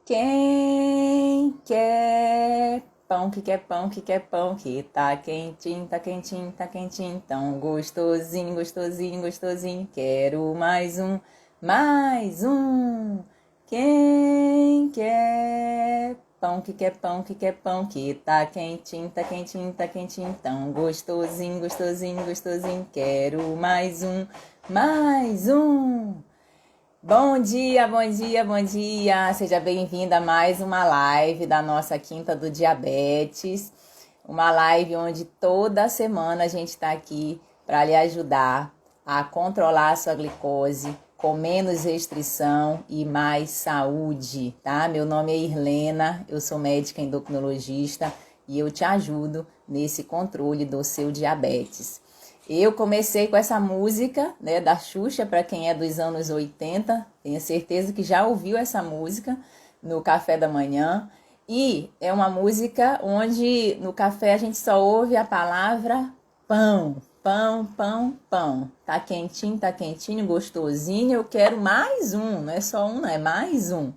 Quem quer pão, que quer pão, que quer pão, que tá quentinho, tá quentinho, tá quentinho, tão gostosinho, gostosinho, gostosinho. Quero mais um, mais um. Quem quer pão, que quer pão, que quer pão, que tá quentinho, tá quentinho, tá quentinho, tão gostosinho, gostosinho, gostosinho. Quero mais um, mais um. Bom dia, bom dia, bom dia! Seja bem-vinda a mais uma live da nossa Quinta do Diabetes. Uma live onde toda semana a gente está aqui para lhe ajudar a controlar a sua glicose com menos restrição e mais saúde, tá? Meu nome é Irlena, eu sou médica endocrinologista e eu te ajudo nesse controle do seu diabetes. Eu comecei com essa música, né, da Xuxa, para quem é dos anos 80, tenho certeza que já ouviu essa música no café da manhã. E é uma música onde no café a gente só ouve a palavra pão, pão, pão, pão. Tá quentinho, gostosinho, eu quero mais um, não é só um, não é mais um.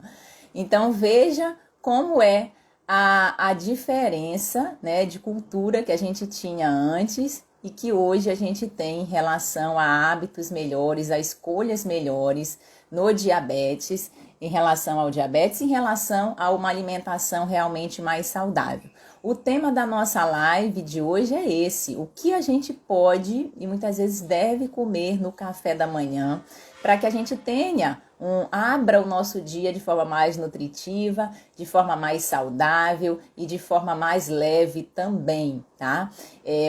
Então veja como é a diferença, né, de cultura que a gente tinha antes e que hoje a gente tem em relação a hábitos melhores, a escolhas melhores no diabetes, em relação ao diabetes, em relação a uma alimentação realmente mais saudável. O tema da nossa live de hoje é esse: o que a gente pode e muitas vezes deve comer no café da manhã para que a gente tenha abra o nosso dia de forma mais nutritiva, de forma mais saudável e de forma mais leve também, tá?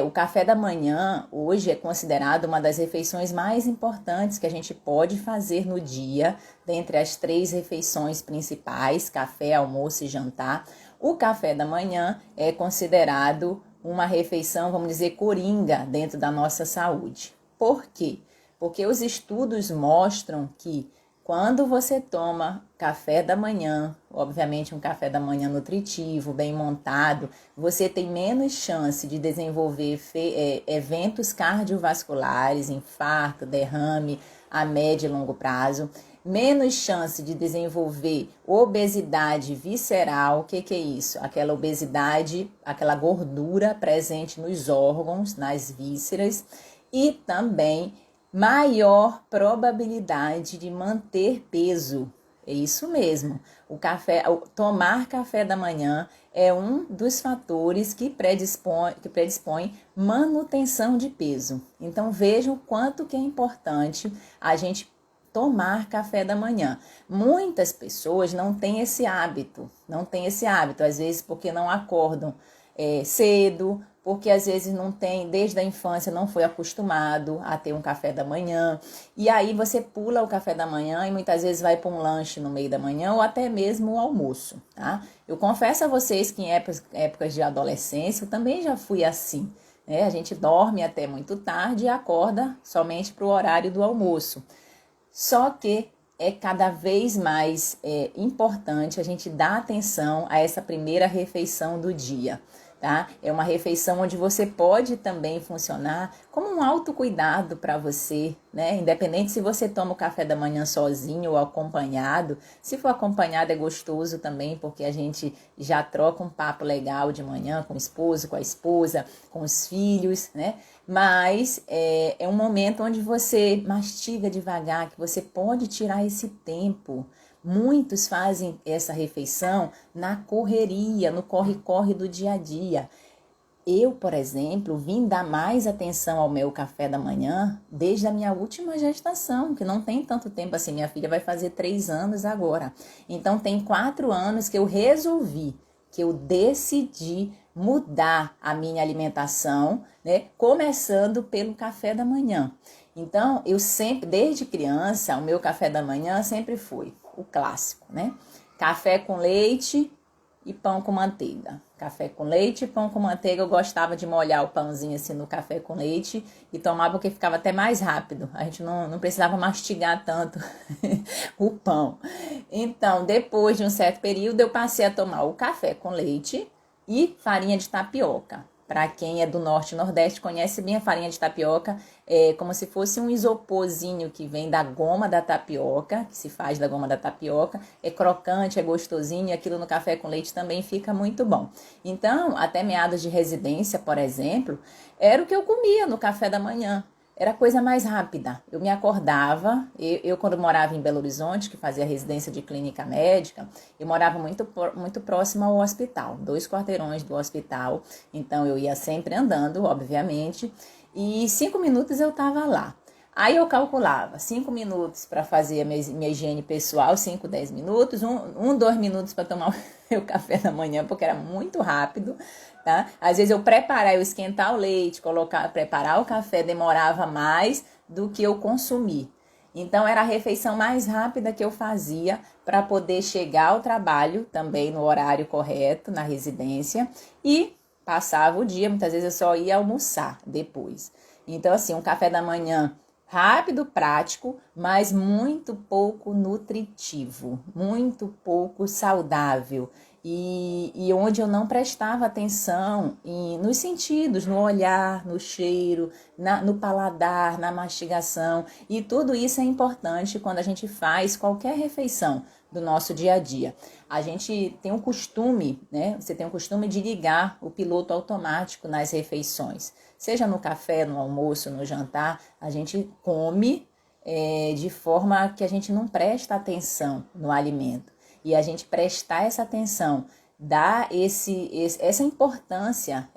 O café da manhã hoje é considerado uma das refeições mais importantes que a gente pode fazer no dia, dentre as 3 refeições principais, café, almoço e jantar. O café da manhã é considerado uma refeição, vamos dizer, coringa dentro da nossa saúde. Por quê? Porque os estudos mostram que quando você toma café da manhã, obviamente um café da manhã nutritivo, bem montado, você tem menos chance de desenvolver eventos cardiovasculares, infarto, derrame a médio e longo prazo, menos chance de desenvolver obesidade visceral. O que é isso? Aquela obesidade, aquela gordura presente nos órgãos, nas vísceras, e também maior probabilidade de manter peso. É isso mesmo. Tomar café da manhã é um dos fatores que predispõe manutenção de peso. Então vejam o quanto que é importante a gente tomar café da manhã. Muitas pessoas não têm esse hábito, às vezes porque não acordam cedo, porque às vezes não tem, desde a infância não foi acostumado a ter um café da manhã, e aí você pula o café da manhã e muitas vezes vai para um lanche no meio da manhã ou até mesmo o almoço, tá? Eu confesso a vocês que em épocas de adolescência eu também já fui assim, né? A gente dorme até muito tarde e acorda somente para o horário do almoço. Só que é cada vez mais importante a gente dar atenção a essa primeira refeição do dia, tá? É uma refeição onde você pode também funcionar como um autocuidado para você, né? Independente se você toma o café da manhã sozinho ou acompanhado. Se for acompanhado é gostoso também, porque a gente já troca um papo legal de manhã com o esposo, com a esposa, com os filhos, né? Mas é um momento onde você mastiga devagar, que você pode tirar esse tempo. Muitos fazem essa refeição na correria, no corre-corre do dia a dia. Eu, por exemplo, vim dar mais atenção ao meu café da manhã desde a minha última gestação, que não tem tanto tempo assim. Minha filha vai fazer 3 anos agora. Então, tem 4 anos que eu resolvi, que eu decidi mudar a minha alimentação, né? Começando pelo café da manhã. Então, eu sempre, desde criança, o meu café da manhã sempre foi o clássico, né? Café com leite e pão com manteiga. Café com leite e pão com manteiga. Eu gostava de molhar o pãozinho assim no café com leite e tomar porque ficava até mais rápido. A gente não precisava mastigar tanto o pão. Então, depois de um certo período, eu passei a tomar o café com leite e farinha de tapioca. Para quem é do norte e nordeste, conhece bem a farinha de tapioca. É como se fosse um isoporzinho que vem da goma da tapioca, que se faz da goma da tapioca. É crocante, é gostosinho, e aquilo no café com leite também fica muito bom. Então, até meados de residência, por exemplo, era o que eu comia no café da manhã. Era a coisa mais rápida. Eu me acordava, eu quando morava em Belo Horizonte, que fazia residência de clínica médica, eu morava muito próximo ao hospital, 2 quarteirões do hospital. Então eu ia sempre andando, obviamente, e 5 minutos eu estava lá. Aí eu calculava 5 minutos para fazer a minha higiene pessoal, 5, 10 minutos, 2 minutos para tomar o meu café da manhã, porque era muito rápido, tá? Às vezes eu esquentar o leite, preparar o café demorava mais do que eu consumir. Então era a refeição mais rápida que eu fazia para poder chegar ao trabalho também no horário correto, na residência, e passava o dia, muitas vezes eu só ia almoçar depois. Então assim, um café da manhã rápido, prático, mas muito pouco nutritivo, muito pouco saudável. E onde eu não prestava atenção nos sentidos, no olhar, no cheiro, no paladar, na mastigação. E tudo isso é importante quando a gente faz qualquer refeição do nosso dia a dia. A gente tem um costume, né? Você tem o costume de ligar o piloto automático nas refeições. Seja no café, no almoço, no jantar, a gente come de forma que a gente não presta atenção no alimento. E a gente prestar essa atenção, dar essa importância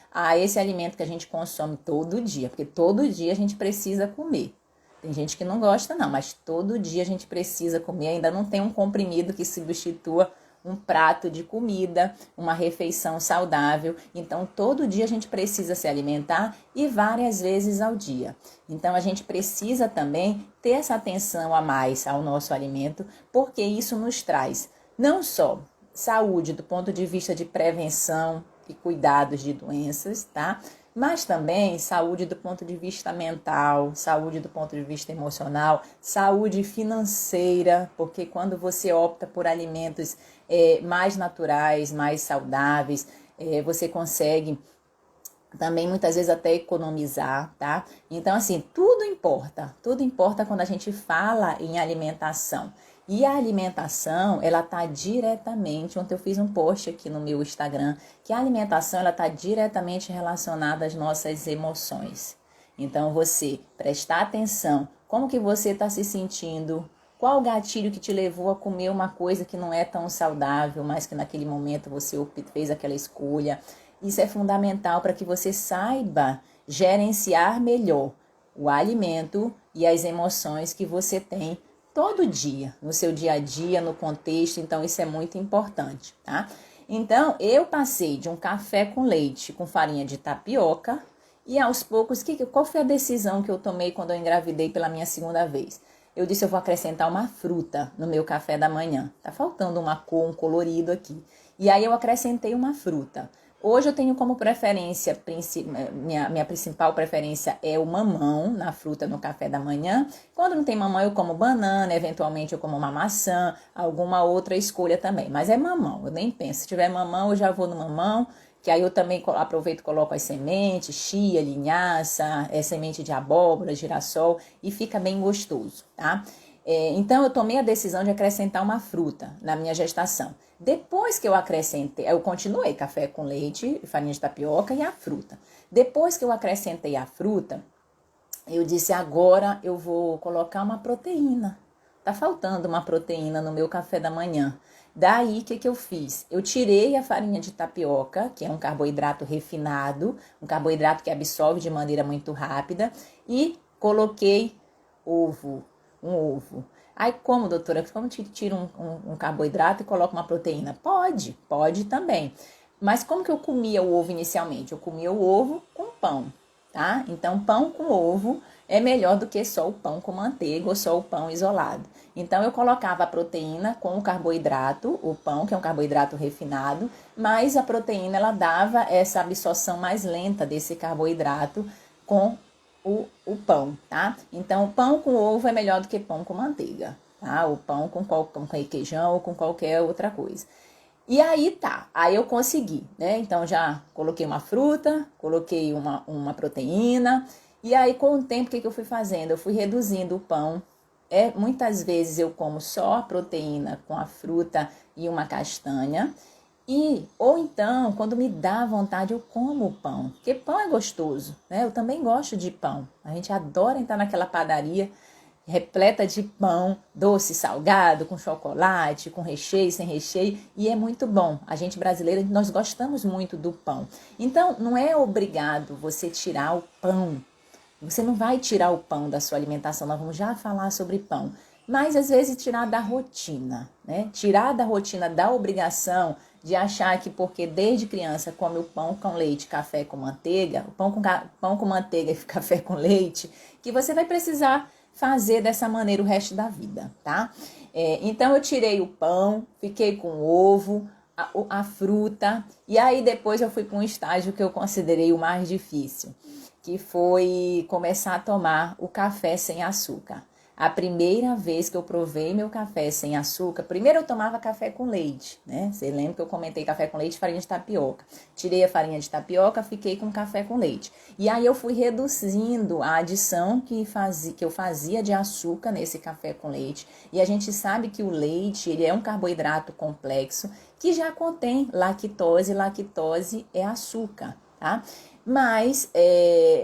a esse alimento que a gente consome todo dia, porque todo dia a gente precisa comer. Tem gente que não gosta não, mas todo dia a gente precisa comer, ainda não tem um comprimido que substitua um prato de comida, uma refeição saudável. Então, todo dia a gente precisa se alimentar e várias vezes ao dia. Então, a gente precisa também ter essa atenção a mais ao nosso alimento, porque isso nos traz não só saúde do ponto de vista de prevenção e cuidados de doenças, tá? Mas também saúde do ponto de vista mental, saúde do ponto de vista emocional, saúde financeira, porque quando você opta por alimentos mais naturais, mais saudáveis, você consegue também muitas vezes até economizar, tá? Então, assim, tudo importa quando a gente fala em alimentação. E a alimentação, ela tá diretamente, ontem eu fiz um post aqui no meu Instagram, que a alimentação, ela tá diretamente relacionada às nossas emoções. Então, você prestar atenção, como que você está se sentindo, qual o gatilho que te levou a comer uma coisa que não é tão saudável, mas que naquele momento você fez aquela escolha. Isso é fundamental para que você saiba gerenciar melhor o alimento e as emoções que você tem todo dia, no seu dia a dia, no contexto. Então, isso é muito importante, tá? Então, eu passei de um café com leite com farinha de tapioca e aos poucos, qual foi a decisão que eu tomei quando eu engravidei pela minha segunda vez? Eu disse, eu vou acrescentar uma fruta no meu café da manhã. Tá faltando uma cor, um colorido aqui. E aí eu acrescentei uma fruta. Hoje eu tenho como preferência, minha principal preferência é o mamão na fruta no café da manhã. Quando não tem mamão eu como banana, eventualmente eu como uma maçã, alguma outra escolha também. Mas é mamão, eu nem penso. Se tiver mamão eu já vou no mamão, que aí eu também aproveito e coloco as sementes, chia, linhaça, semente de abóbora, girassol e fica bem gostoso, tá? Então eu tomei a decisão de acrescentar uma fruta na minha gestação. Depois que eu acrescentei, eu continuei café com leite, farinha de tapioca e a fruta. Depois que eu acrescentei a fruta, eu disse, agora eu vou colocar uma proteína. Tá faltando uma proteína no meu café da manhã. Daí, o que eu fiz? Eu tirei a farinha de tapioca, que é um carboidrato refinado, um carboidrato que absorve de maneira muito rápida, e coloquei um ovo. Aí, como, doutora? Como tira um carboidrato e coloca uma proteína? Pode também. Mas como que eu comia o ovo inicialmente? Eu comia o ovo com pão, tá? Então, pão com ovo é melhor do que só o pão com manteiga ou só o pão isolado. Então, eu colocava a proteína com o carboidrato, o pão, que é um carboidrato refinado, mas a proteína, ela dava essa absorção mais lenta desse carboidrato com o pão, tá? Então, pão com ovo é melhor do que pão com manteiga, tá? O pão com queijão ou com qualquer outra coisa. E aí tá, aí eu consegui, né? Então já coloquei uma fruta, coloquei uma proteína, e aí com o tempo o que eu fui fazendo? Eu fui reduzindo o pão. Muitas vezes eu como só a proteína com a fruta e uma castanha. Ou então, quando me dá vontade, eu como o pão, porque pão é gostoso, né? Eu também gosto de pão. A gente adora entrar naquela padaria repleta de pão, doce, salgado, com chocolate, com recheio, sem recheio, e é muito bom. A gente brasileira, nós gostamos muito do pão. Então, não é obrigado você tirar o pão. Você não vai tirar o pão da sua alimentação, nós vamos já falar sobre pão. Mas, às vezes, tirar da rotina, né? Tirar da rotina da obrigação de achar que porque desde criança come o pão com leite, café com manteiga, o pão com manteiga e café com leite, que você vai precisar fazer dessa maneira o resto da vida, tá? Então eu tirei o pão, fiquei com o ovo, a fruta, e aí depois eu fui para um estágio que eu considerei o mais difícil, que foi começar a tomar o café sem açúcar. A primeira vez que eu provei meu café sem açúcar, primeiro eu tomava café com leite, né? Você lembra que eu comentei café com leite e farinha de tapioca. Tirei a farinha de tapioca, fiquei com café com leite. E aí eu fui reduzindo a adição que eu fazia de açúcar nesse café com leite. E a gente sabe que o leite, ele é um carboidrato complexo que já contém lactose. Lactose é açúcar, tá? Mas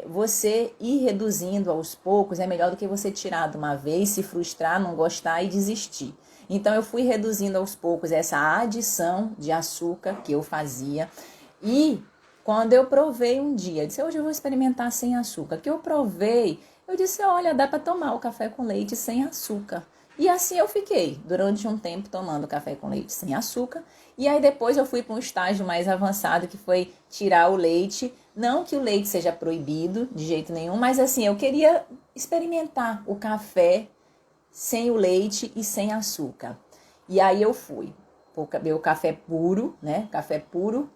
você ir reduzindo aos poucos é melhor do que você tirar de uma vez, se frustrar, não gostar e desistir. Então eu fui reduzindo aos poucos essa adição de açúcar que eu fazia. E quando eu provei um dia, eu disse, hoje eu vou experimentar sem açúcar. Que eu provei, eu disse, olha, dá para tomar o café com leite sem açúcar. E assim eu fiquei durante um tempo tomando café com leite sem açúcar. E aí depois eu fui para um estágio mais avançado, que foi tirar o leite. Não que o leite seja proibido de jeito nenhum, mas assim, eu queria experimentar o café sem o leite e sem açúcar. E aí eu fui meu café puro, né? Café puro.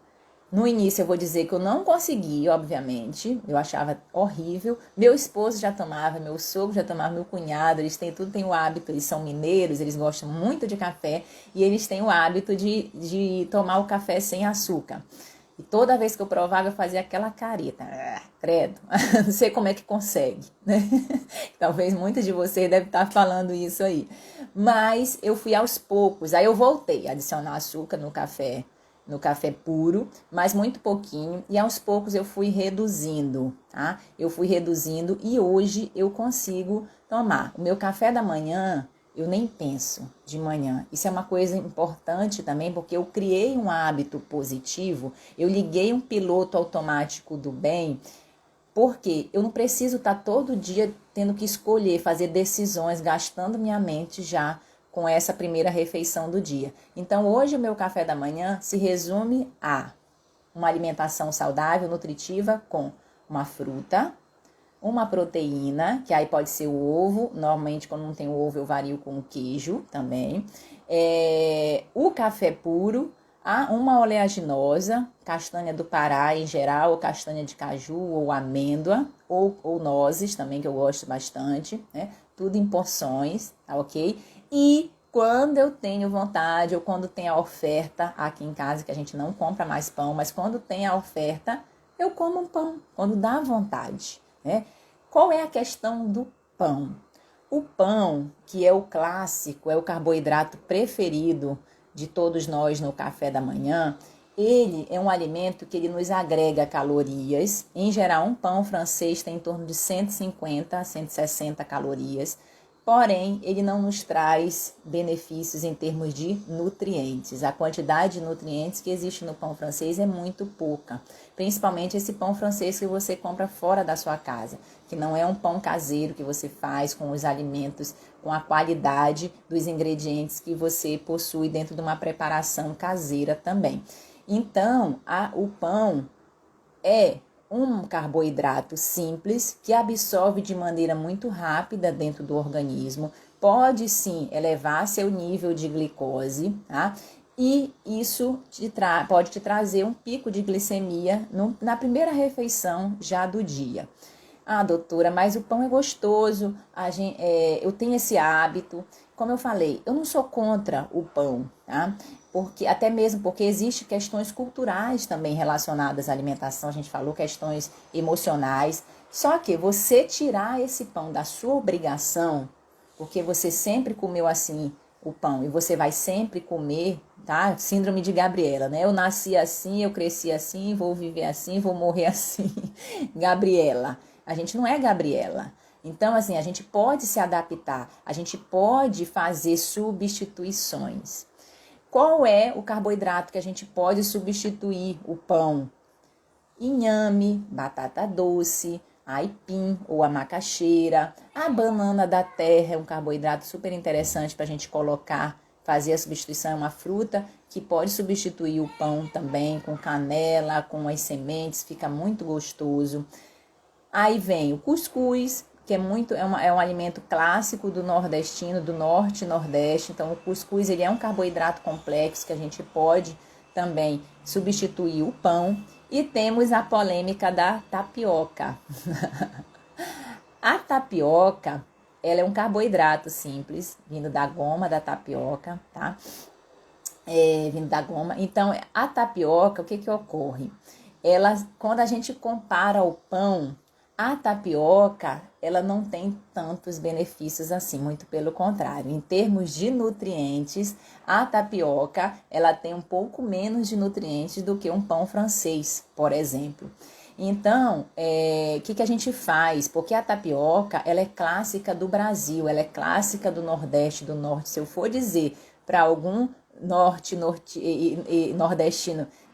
No início eu vou dizer que eu não consegui, obviamente, eu achava horrível. Meu esposo já tomava, meu sogro já tomava, meu cunhado, eles têm o hábito, eles são mineiros, eles gostam muito de café e eles têm o hábito de tomar o café sem açúcar. E toda vez que eu provava, eu fazia aquela careta. Credo, não sei como é que consegue, né? Talvez muitos de vocês devem estar falando isso aí. Mas eu fui aos poucos, aí eu voltei a adicionar açúcar no café puro, mas muito pouquinho, e aos poucos eu fui reduzindo, tá? Eu fui reduzindo e hoje eu consigo tomar. O meu café da manhã, eu nem penso de manhã. Isso é uma coisa importante também, porque eu criei um hábito positivo, eu liguei um piloto automático do bem, porque eu não preciso estar todo dia tendo que escolher, fazer decisões, gastando minha mente já com essa primeira refeição do dia. Então, hoje o meu café da manhã se resume a uma alimentação saudável, nutritiva, com uma fruta, uma proteína, que aí pode ser o ovo, normalmente quando não tem o ovo eu vario com o queijo também, o café puro, uma oleaginosa, castanha do Pará em geral, ou castanha de caju, ou amêndoa, ou nozes também, que eu gosto bastante, né? Tudo em porções, tá ok? E quando eu tenho vontade, ou quando tem a oferta aqui em casa, que a gente não compra mais pão, mas quando tem a oferta, eu como um pão, quando dá vontade, né? Qual é a questão do pão? O pão, que é o clássico, é o carboidrato preferido de todos nós no café da manhã, ele é um alimento que ele nos agrega calorias. Em geral, um pão francês tem em torno de 150 a 160 calorias. Porém, ele não nos traz benefícios em termos de nutrientes. A quantidade de nutrientes que existe no pão francês é muito pouca. Principalmente esse pão francês que você compra fora da sua casa, que não é um pão caseiro que você faz com os alimentos, com a qualidade dos ingredientes que você possui dentro de uma preparação caseira também. Então, o pão é um carboidrato simples que absorve de maneira muito rápida dentro do organismo, pode sim elevar seu nível de glicose, tá? E isso pode te trazer um pico de glicemia na primeira refeição já do dia. Ah, doutora, mas o pão é gostoso, eu tenho esse hábito, como eu falei, eu não sou contra o pão, tá? Porque, até mesmo porque existem questões culturais também relacionadas à alimentação, a gente falou questões emocionais. Só que você tirar esse pão da sua obrigação, porque você sempre comeu assim o pão e você vai sempre comer, tá? Síndrome de Gabriela, né? Eu nasci assim, eu cresci assim, vou viver assim, vou morrer assim. Gabriela. A gente não é Gabriela. Então, assim, a gente pode se adaptar, a gente pode fazer substituições. Qual é o carboidrato que a gente pode substituir o pão? Inhame, batata doce, aipim ou a macaxeira. A banana da terra é um carboidrato super interessante para a gente colocar, fazer a substituição. É uma fruta que pode substituir o pão também, com canela, com as sementes, fica muito gostoso. Aí vem o cuscuz, que é um alimento clássico do nordestino, do norte e nordeste. Então, o cuscuz ele é um carboidrato complexo que a gente pode também substituir o pão. E temos a polêmica da tapioca. A tapioca, ela é um carboidrato simples, vindo da goma da tapioca, tá? Vindo da goma. Então, a tapioca, o que que ocorre? Quando a gente compara o pão, a tapioca, ela não tem tantos benefícios assim, muito pelo contrário. Em termos de nutrientes, a tapioca, ela tem um pouco menos de nutrientes do que um pão francês, por exemplo. Então, o que a gente faz? Porque a tapioca, ela é clássica do Brasil, ela é clássica do Nordeste, do Norte. Se eu for dizer para algum nordestino,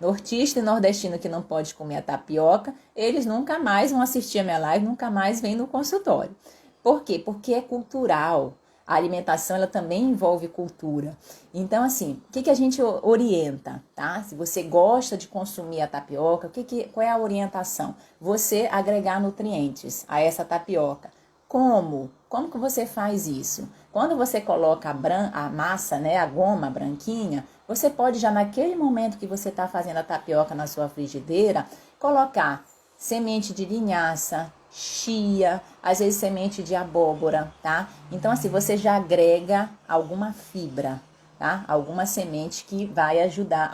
nortista e nordestino que não pode comer a tapioca, eles nunca mais vão assistir a minha live, nunca mais vêm no consultório. Por quê? Porque é cultural. A alimentação, ela também envolve cultura. Então, assim, o que a gente orienta, tá? Se você gosta de consumir a tapioca, qual é a orientação? Você agregar nutrientes a essa tapioca. Como? Como que você faz isso? Quando você coloca a massa, né, a goma branquinha, você pode já naquele momento que você está fazendo a tapioca na sua frigideira, colocar semente de linhaça, chia, às vezes semente de abóbora, tá? Então, assim, você já agrega alguma fibra, tá? Alguma semente que vai ajudar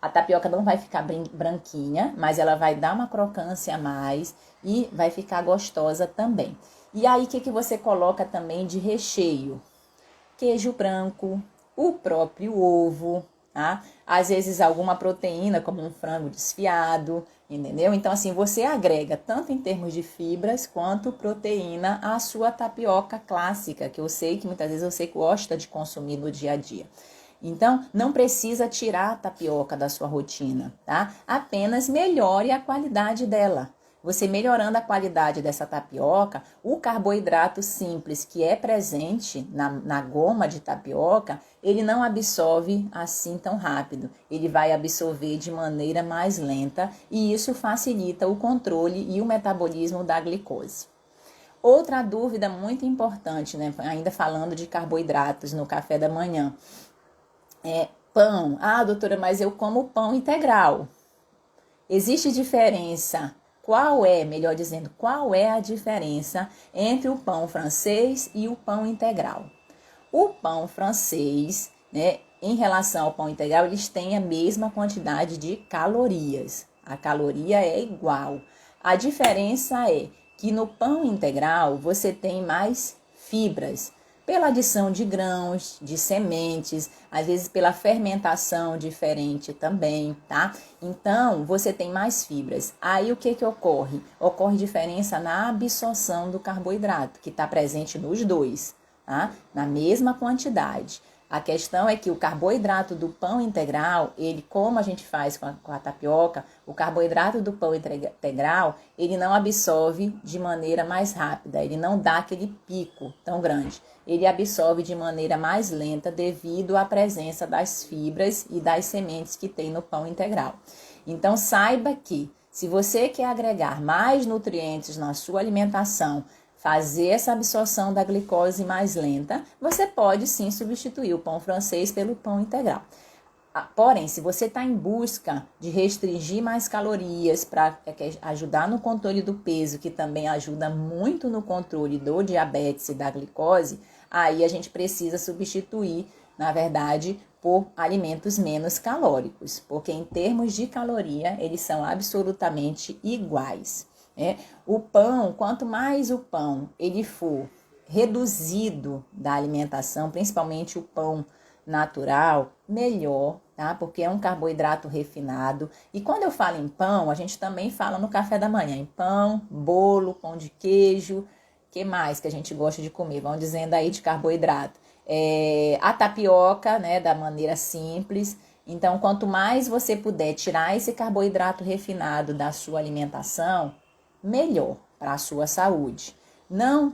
a tapioca não vai ficar branquinha, mas ela vai dar uma crocância a mais e vai ficar gostosa também. E aí, o que você coloca também de recheio? Queijo branco, o próprio ovo, tá? Às vezes alguma proteína, como um frango desfiado, entendeu? Então, assim, você agrega tanto em termos de fibras quanto proteína à sua tapioca clássica, que eu sei que muitas vezes você gosta de consumir no dia a dia. Então, não precisa tirar a tapioca da sua rotina, tá? Apenas melhore a qualidade dela. Você melhorando a qualidade dessa tapioca, o carboidrato simples que é presente na goma de tapioca, ele não absorve assim tão rápido. Ele vai absorver de maneira mais lenta e isso facilita o controle e o metabolismo da glicose. Outra dúvida muito importante, né? Ainda falando de carboidratos no café da manhã. Pão. Ah, doutora, mas eu como pão integral. Existe diferença? Melhor dizendo, qual é a diferença entre o pão francês e o pão integral? O pão francês, né, em relação ao pão integral, eles têm a mesma quantidade de calorias. A caloria é igual. A diferença é que no pão integral você tem mais fibras, pela adição de grãos, de sementes, às vezes pela fermentação diferente também, tá? Então, você tem mais fibras. Aí, o que ocorre? Ocorre diferença na absorção do carboidrato, que está presente nos dois, tá? Na mesma quantidade. A questão é que o carboidrato do pão integral, ele, como a gente faz com a tapioca, o carboidrato do pão integral, ele não absorve de maneira mais rápida, ele não dá aquele pico tão grande. Ele absorve de maneira mais lenta devido à presença das fibras e das sementes que tem no pão integral. Então, saiba que se você quer agregar mais nutrientes na sua alimentação, fazer essa absorção da glicose mais lenta, você pode sim substituir o pão francês pelo pão integral. Porém, se você está em busca de restringir mais calorias para ajudar no controle do peso, que também ajuda muito no controle do diabetes e da glicose, aí a gente precisa substituir, na verdade, por alimentos menos calóricos, porque em termos de caloria, eles são absolutamente iguais. O pão, quanto mais o pão ele for reduzido da alimentação, principalmente o pão natural, melhor, tá? Porque é um carboidrato refinado. E quando eu falo em pão, a gente também fala no café da manhã, em pão, bolo, pão de queijo, que mais que a gente gosta de comer? Vão dizendo aí de carboidrato. A tapioca, né, da maneira simples. Então, quanto mais você puder tirar esse carboidrato refinado da sua alimentação, melhor para a sua saúde. Não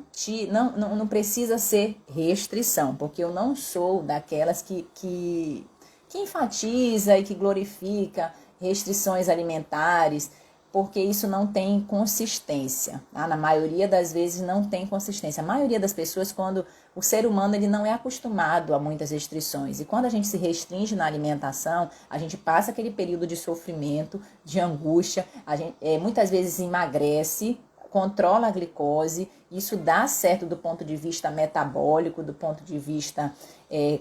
precisa ser restrição, porque eu não sou daquelas que enfatiza e que glorifica restrições alimentares, porque isso não tem consistência. Tá? Na maioria das vezes não tem consistência. A maioria das pessoas, quando o ser humano ele não é acostumado a muitas restrições. E quando a gente se restringe na alimentação, a gente passa aquele período de sofrimento, de angústia, a gente muitas vezes emagrece, controla a glicose, isso dá certo do ponto de vista metabólico, do ponto de vista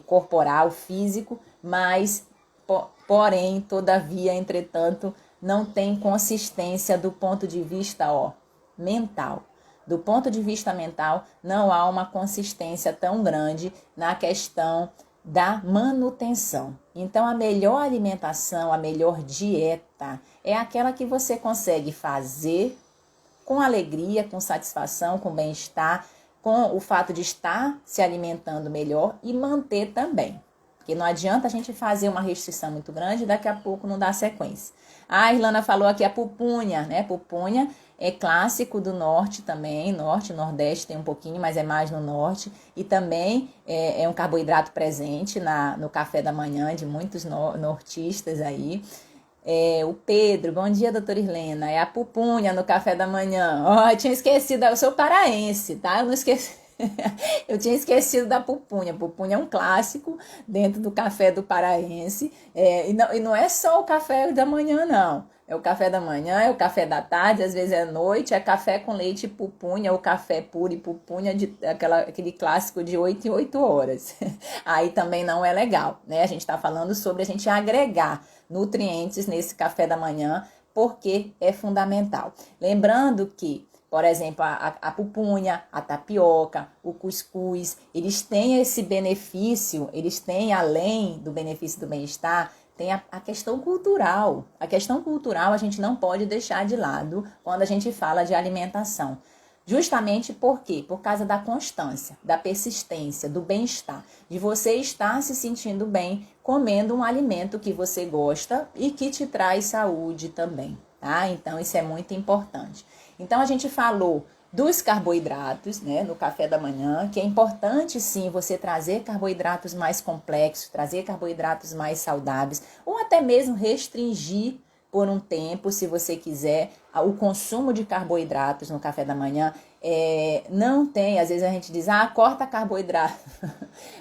corporal, físico, mas, porém, todavia, entretanto, não tem consistência do ponto de vista mental. Do ponto de vista mental, não há uma consistência tão grande na questão da manutenção. Então, a melhor alimentação, a melhor dieta é aquela que você consegue fazer com alegria, com satisfação, com bem-estar, com o fato de estar se alimentando melhor e manter também. Porque não adianta a gente fazer uma restrição muito grande e daqui a pouco não dá sequência. A Irlanda falou aqui a pupunha, né? Pupunha é clássico do norte também, norte, nordeste tem um pouquinho, mas é mais no norte. E também é um carboidrato presente no café da manhã de muitos nortistas aí. O Pedro, bom dia, doutora Irlena. É a pupunha no café da manhã. Eu tinha esquecido, eu sou paraense, tá? Eu não esqueci. Eu tinha esquecido da pupunha. Pupunha é um clássico dentro do café do paraense. E não é só o café da manhã, não. É o café da manhã, é o café da tarde, às vezes é noite, é café com leite e pupunha, ou café puro e pupunha, aquele clássico de 8 em 8 horas. Aí também não é legal, né? A gente está falando sobre a gente agregar nutrientes nesse café da manhã, porque é fundamental. Lembrando que, por exemplo, a pupunha, a tapioca, o cuscuz, eles têm esse benefício, eles têm, além do benefício do bem-estar, tem a questão cultural. A questão cultural a gente não pode deixar de lado quando a gente fala de alimentação. Justamente por quê? Por causa da constância, da persistência, do bem-estar, de você estar se sentindo bem comendo um alimento que você gosta e que te traz saúde também, tá? Então, isso é muito importante. Então, a gente falou dos carboidratos, né, no café da manhã, que é importante sim você trazer carboidratos mais complexos, trazer carboidratos mais saudáveis, ou até mesmo restringir por um tempo, se você quiser, o consumo de carboidratos no café da manhã. Não tem, às vezes a gente diz, corta carboidrato,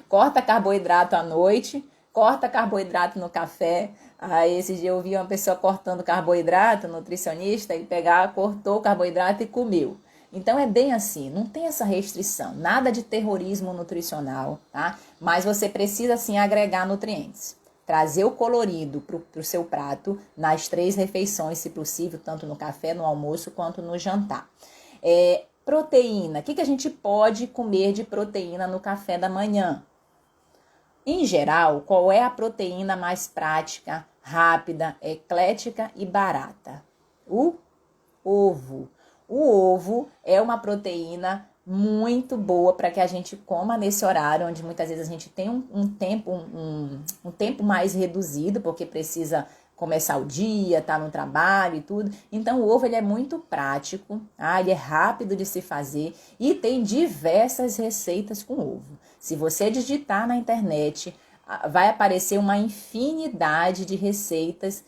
corta carboidrato à noite, corta carboidrato no café. Aí esse dia eu vi uma pessoa cortando carboidrato, nutricionista, ele cortou o carboidrato e comeu. Então é bem assim, não tem essa restrição, nada de terrorismo nutricional, tá? Mas você precisa sim agregar nutrientes. Trazer o colorido para o seu prato nas 3 refeições, se possível, tanto no café, no almoço, quanto no jantar. Proteína, o que a gente pode comer de proteína no café da manhã? Em geral, qual é a proteína mais prática, rápida, eclética e barata? O ovo. O ovo é uma proteína muito boa para que a gente coma nesse horário, onde muitas vezes a gente tem um tempo mais reduzido, porque precisa começar o dia, tá no trabalho e tudo. Então o ovo ele é muito prático, ele é rápido de se fazer e tem diversas receitas com ovo. Se você digitar na internet, vai aparecer uma infinidade de receitas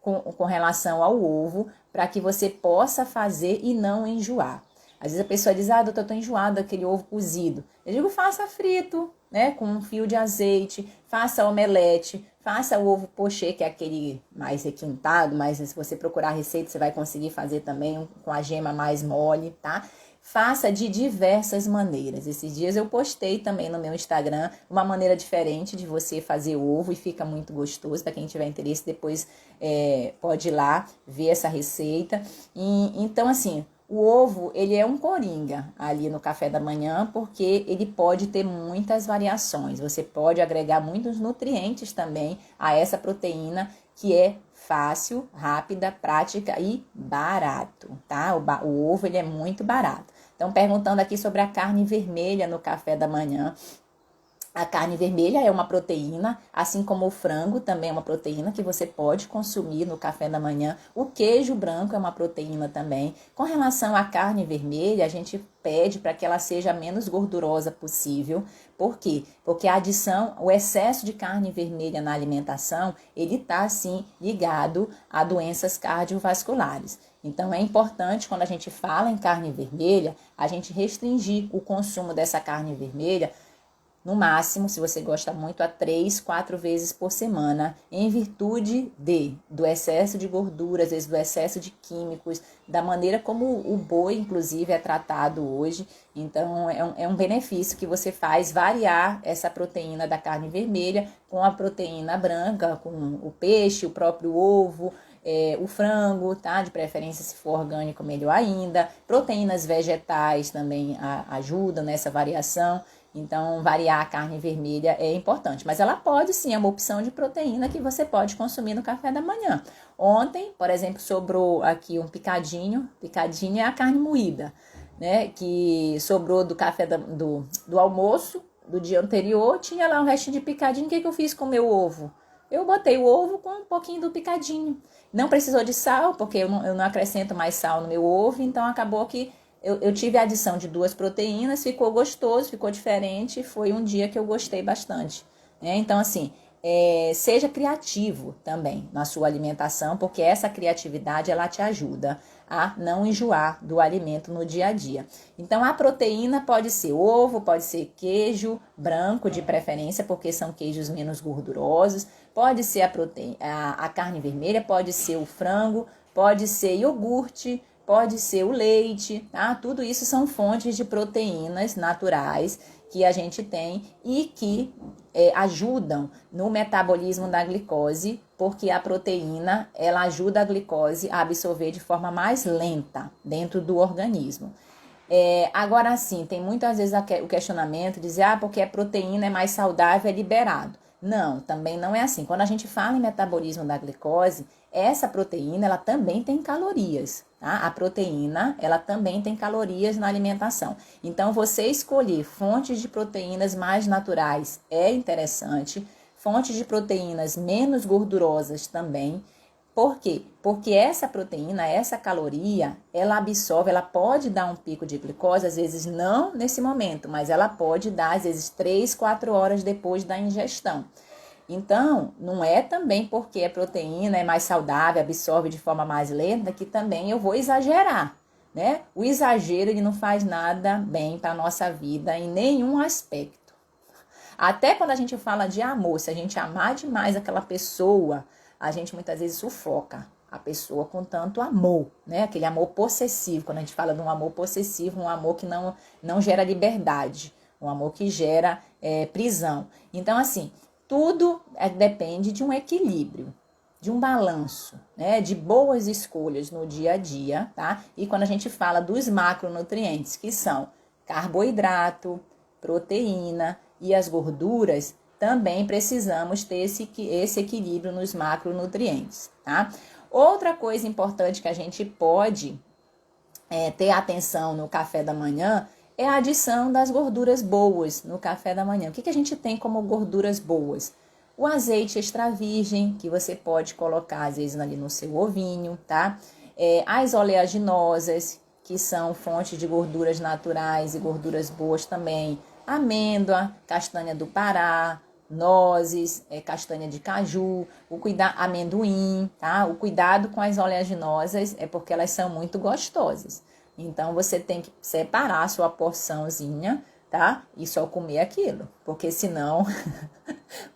com relação ao ovo, para que você possa fazer e não enjoar. Às vezes a pessoa diz, doutor, eu tô enjoada daquele ovo cozido. Eu digo, faça frito, né, com um fio de azeite, faça omelete, faça o ovo pochê, que é aquele mais requintado, mas se você procurar a receita, você vai conseguir fazer também com a gema mais mole, tá? Faça de diversas maneiras. Esses dias eu postei também no meu Instagram uma maneira diferente de você fazer ovo e fica muito gostoso. Para quem tiver interesse, depois pode ir lá ver essa receita. Então, assim, o ovo, ele é um coringa ali no café da manhã, porque ele pode ter muitas variações. Você pode agregar muitos nutrientes também a essa proteína, que é fácil, rápida, prática e barato, tá? O ovo, ele é muito barato. Então, perguntando aqui sobre a carne vermelha no café da manhã. A carne vermelha é uma proteína, assim como o frango também é uma proteína que você pode consumir no café da manhã. O queijo branco é uma proteína também. Com relação à carne vermelha, a gente pede para que ela seja a menos gordurosa possível. Por quê? Porque a adição, o excesso de carne vermelha na alimentação, ele está, assim, ligado a doenças cardiovasculares. Então, é importante, quando a gente fala em carne vermelha, a gente restringir o consumo dessa carne vermelha, no máximo, se você gosta muito, a 3, 4 vezes por semana, em virtude do excesso de gordura, às vezes do excesso de químicos, da maneira como o boi, inclusive, é tratado hoje. Então, é um benefício que você faz variar essa proteína da carne vermelha com a proteína branca, com o peixe, o próprio ovo, o frango, tá? De preferência, se for orgânico, melhor ainda. Proteínas vegetais também ajudam nessa variação. Então, variar a carne vermelha é importante. Mas ela pode sim, é uma opção de proteína que você pode consumir no café da manhã. Ontem, por exemplo, sobrou aqui um picadinho. Picadinho é a carne moída, né? Que sobrou do café do almoço do dia anterior. Tinha lá um restinho de picadinho. O que eu fiz com o meu ovo? Eu botei o ovo com um pouquinho do picadinho. Não precisou de sal, porque eu não acrescento mais sal no meu ovo. Então, acabou que eu tive a adição de 2 proteínas, ficou gostoso, ficou diferente, foi um dia que eu gostei bastante, né? Então, assim, seja criativo também na sua alimentação, porque essa criatividade, ela te ajuda a não enjoar do alimento no dia a dia. Então, a proteína pode ser ovo, pode ser queijo branco, de preferência, porque são queijos menos gordurosos, pode ser a carne vermelha, pode ser o frango, pode ser iogurte, pode ser o leite, tá? Tudo isso são fontes de proteínas naturais que a gente tem e que ajudam no metabolismo da glicose, porque a proteína, ela ajuda a glicose a absorver de forma mais lenta dentro do organismo. Agora sim, tem muitas vezes o questionamento de dizer, porque a proteína é mais saudável, é liberado. Não, também não é assim. Quando a gente fala em metabolismo da glicose, essa proteína, ela também tem calorias, tá? A proteína, ela também tem calorias na alimentação. Então, você escolher fontes de proteínas mais naturais é interessante, fontes de proteínas menos gordurosas também. Por quê? Porque essa proteína, essa caloria, ela absorve, ela pode dar um pico de glicose, às vezes não nesse momento, mas ela pode dar, às vezes, 3, 4 horas depois da ingestão. Então, não é também porque a proteína é mais saudável, absorve de forma mais lenta, que também eu vou exagerar, né? O exagero, ele não faz nada bem para a nossa vida em nenhum aspecto. Até quando a gente fala de amor, se a gente amar demais aquela pessoa, a gente muitas vezes sufoca a pessoa com tanto amor, né? Aquele amor possessivo, quando a gente fala de um amor possessivo, um amor que não gera liberdade, um amor que gera prisão. Então, assim, tudo depende de um equilíbrio, de um balanço, né? De boas escolhas no dia a dia, tá? E quando a gente fala dos macronutrientes, que são carboidrato, proteína e as gorduras, também precisamos ter esse equilíbrio nos macronutrientes, tá? Outra coisa importante que a gente pode ter atenção no café da manhã é a adição das gorduras boas no café da manhã. O que a gente tem como gorduras boas? O azeite extra virgem, que você pode colocar às vezes ali no seu ovinho, tá? As oleaginosas, que são fontes de gorduras naturais e gorduras boas também. Amêndoa, castanha do Pará, nozes, castanha de caju, amendoim, tá? O cuidado com as oleaginosas é porque elas são muito gostosas. Então, você tem que separar a sua porçãozinha tá? E só comer aquilo, porque senão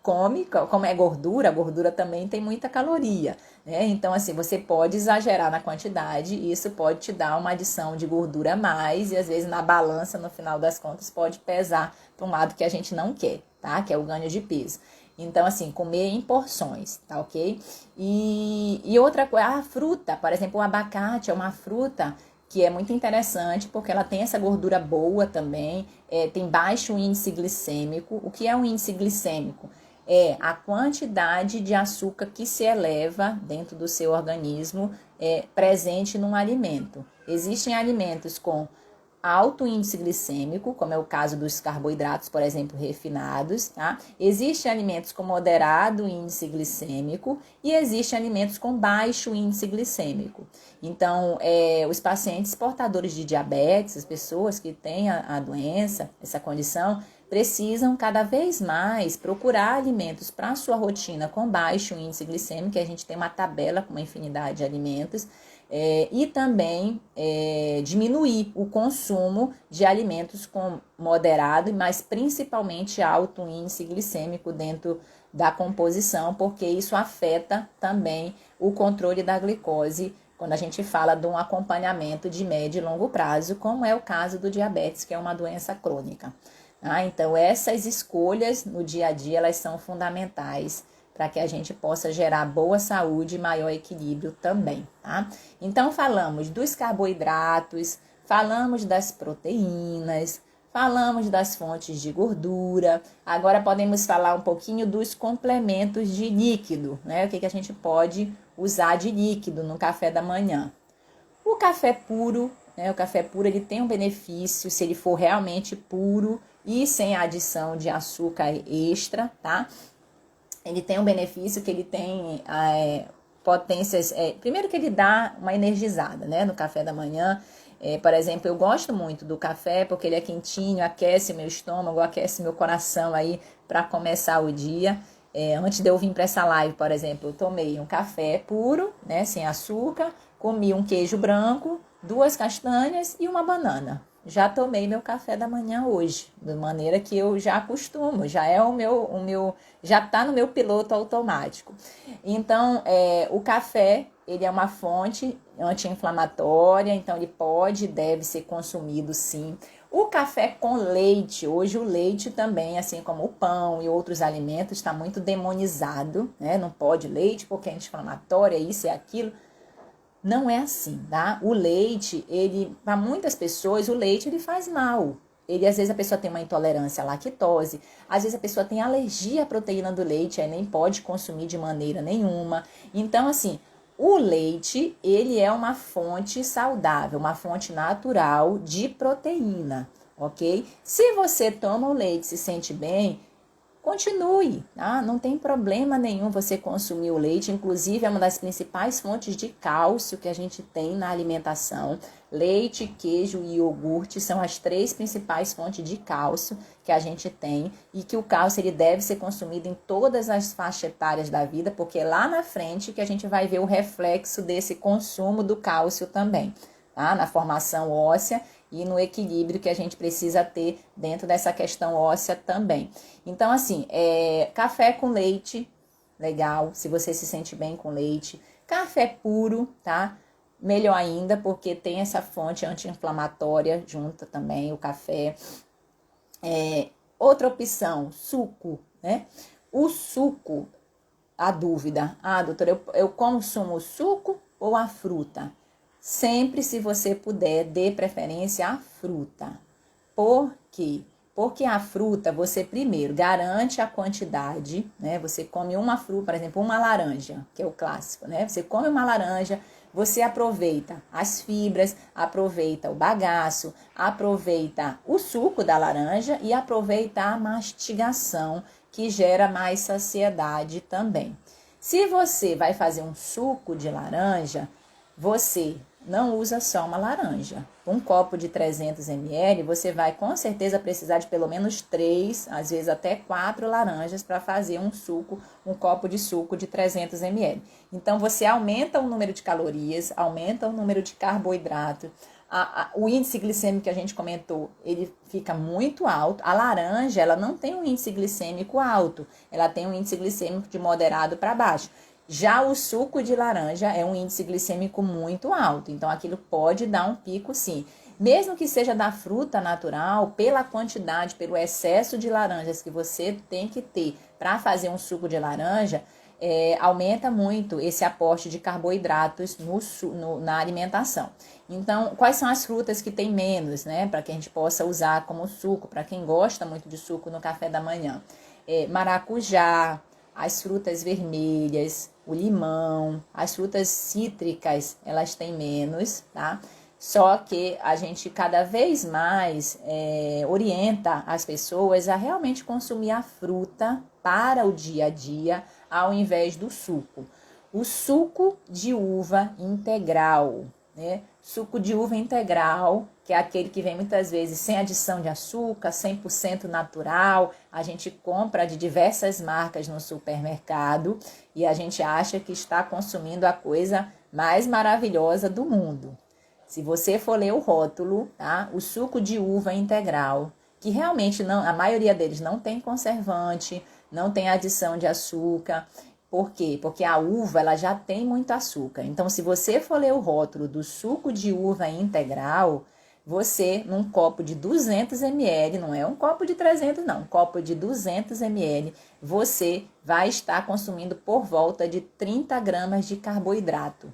como é gordura, a gordura também tem muita caloria, né? Então, assim, você pode exagerar na quantidade e isso pode te dar uma adição de gordura a mais e às vezes na balança, no final das contas, pode pesar para um lado que a gente não quer, tá? Que é o ganho de peso. Então, assim, comer em porções, tá ok? E outra coisa, a fruta, por exemplo, o abacate é uma fruta que é muito interessante porque ela tem essa gordura boa também, tem baixo índice glicêmico. O que é um índice glicêmico? É a quantidade de açúcar que se eleva dentro do seu organismo presente num alimento. Existem alimentos com alto índice glicêmico, como é o caso dos carboidratos, por exemplo, refinados, tá? Existem alimentos com moderado índice glicêmico e existem alimentos com baixo índice glicêmico. Então, os pacientes portadores de diabetes, as pessoas que têm a doença, essa condição, precisam cada vez mais procurar alimentos para a sua rotina com baixo índice glicêmico, que a gente tem uma tabela com uma infinidade de alimentos, e também diminuir o consumo de alimentos com moderado, mas principalmente alto índice glicêmico dentro da composição, porque isso afeta também o controle da glicose quando a gente fala de um acompanhamento de médio e longo prazo, como é o caso do diabetes, que é uma doença crônica. Então, essas escolhas no dia a dia, elas são fundamentais para que a gente possa gerar boa saúde e maior equilíbrio também, tá? Então, falamos dos carboidratos, falamos das proteínas, falamos das fontes de gordura. Agora podemos falar um pouquinho dos complementos de líquido, né? O que a gente pode usar de líquido no café da manhã. O café puro, né? O café puro, ele tem um benefício se ele for realmente puro e sem adição de açúcar extra, tá? Ele tem um benefício que ele tem potências. Primeiro que ele dá uma energizada, né, no café da manhã. Por exemplo, eu gosto muito do café porque ele é quentinho, aquece meu estômago, aquece meu coração aí para começar o dia. Antes de eu vir para essa live, por exemplo, eu tomei um café puro, né, sem açúcar, comi um queijo branco, 2 castanhas e uma banana. Já tomei meu café da manhã hoje, de maneira que eu já acostumo, já é já está no meu piloto automático. Então, o café, ele é uma fonte anti-inflamatória, então ele pode e deve ser consumido sim. O café com leite, hoje o leite também, assim como o pão e outros alimentos, está muito demonizado, né? Não pode leite porque é anti-inflamatório, é isso, é aquilo. Não é assim, tá? O leite, para muitas pessoas, o leite ele faz mal. Às vezes a pessoa tem uma intolerância à lactose, às vezes a pessoa tem alergia à proteína do leite, aí nem pode consumir de maneira nenhuma. Então, assim, o leite, ele é uma fonte saudável, uma fonte natural de proteína, ok? Se você toma o leite e se sente bem, continue, tá? Não tem problema nenhum você consumir o leite, inclusive é uma das principais fontes de cálcio que a gente tem na alimentação. Leite, queijo e iogurte são as 3 principais fontes de cálcio que a gente tem e que o cálcio ele deve ser consumido em todas as faixas etárias da vida, porque é lá na frente que a gente vai ver o reflexo desse consumo do cálcio também, tá? Na formação óssea e no equilíbrio que a gente precisa ter dentro dessa questão óssea também. Então, assim, café com leite, legal, se você se sente bem com leite. Café puro, tá? Melhor ainda, porque tem essa fonte anti-inflamatória junto também, o café. Outra opção, suco, né? O suco, a dúvida, doutora, eu consumo o suco ou a fruta? Sempre, se você puder, dê preferência à fruta. Por quê? Porque a fruta, você primeiro garante a quantidade, né? Você come uma fruta, por exemplo, uma laranja, que é o clássico, né? Você come uma laranja, você aproveita as fibras, aproveita o bagaço, aproveita o suco da laranja e aproveita a mastigação, que gera mais saciedade também. Se você vai fazer um suco de laranja, você não usa só uma laranja. Um copo de 300 ml, você vai com certeza precisar de pelo menos 3, às vezes até 4 laranjas para fazer um copo de suco de 300 ml. Então, você aumenta o número de calorias, aumenta o número de carboidrato, o índice glicêmico que a gente comentou, ele fica muito alto. A laranja, ela não tem um índice glicêmico alto, ela tem um índice glicêmico de moderado para baixo. Já o suco de laranja é um índice glicêmico muito alto, então aquilo pode dar um pico sim. Mesmo que seja da fruta natural, pela quantidade, pelo excesso de laranjas que você tem que ter para fazer um suco de laranja, aumenta muito esse aporte de carboidratos na alimentação. Então, quais são as frutas que tem menos, né? Para que a gente possa usar como suco, para quem gosta muito de suco no café da manhã. Maracujá, as frutas vermelhas, o limão, as frutas cítricas, elas têm menos, tá? Só que a gente cada vez mais orienta as pessoas a realmente consumir a fruta para o dia a dia, ao invés do suco. O suco de uva integral, né? Suco de uva integral, que é aquele que vem muitas vezes sem adição de açúcar, 100% natural. A gente compra de diversas marcas no supermercado e a gente acha que está consumindo a coisa mais maravilhosa do mundo. Se você for ler o rótulo, tá? O suco de uva integral, que realmente não, a maioria deles não tem conservante, não tem adição de açúcar. Por quê? Porque a uva, ela já tem muito açúcar. Então, se você for ler o rótulo do suco de uva integral, você, num copo de 200 ml, não é um copo de 300 não, um copo de 200 ml, você vai estar consumindo por volta de 30 gramas de carboidrato.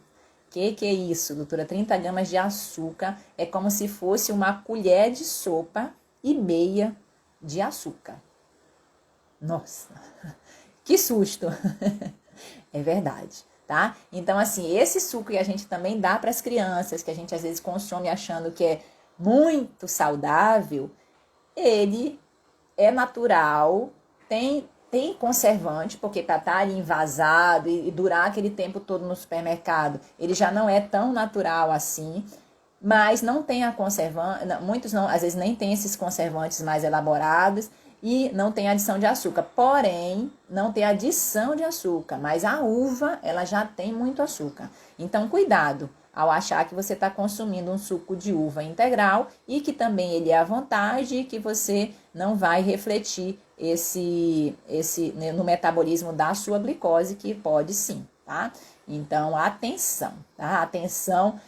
Que é isso, doutora? 30 gramas de açúcar é como se fosse uma colher de sopa e meia de açúcar. Nossa, que susto! É verdade, tá? Então, assim, esse suco que a gente também dá para as crianças, que a gente às vezes consome achando que é muito saudável, ele é natural, tem conservante, porque para estar ali envasado e durar aquele tempo todo no supermercado, ele já não é tão natural assim, mas não tem a conservante, muitos não, às vezes nem tem esses conservantes mais elaborados e não tem adição de açúcar. Porém, não tem adição de açúcar, mas a uva, ela já tem muito açúcar. Então, cuidado ao achar que você está consumindo um suco de uva integral e que também ele é à vontade e que você não vai refletir no metabolismo da sua glicose, que pode sim, tá? Então, atenção, tá? Atenção,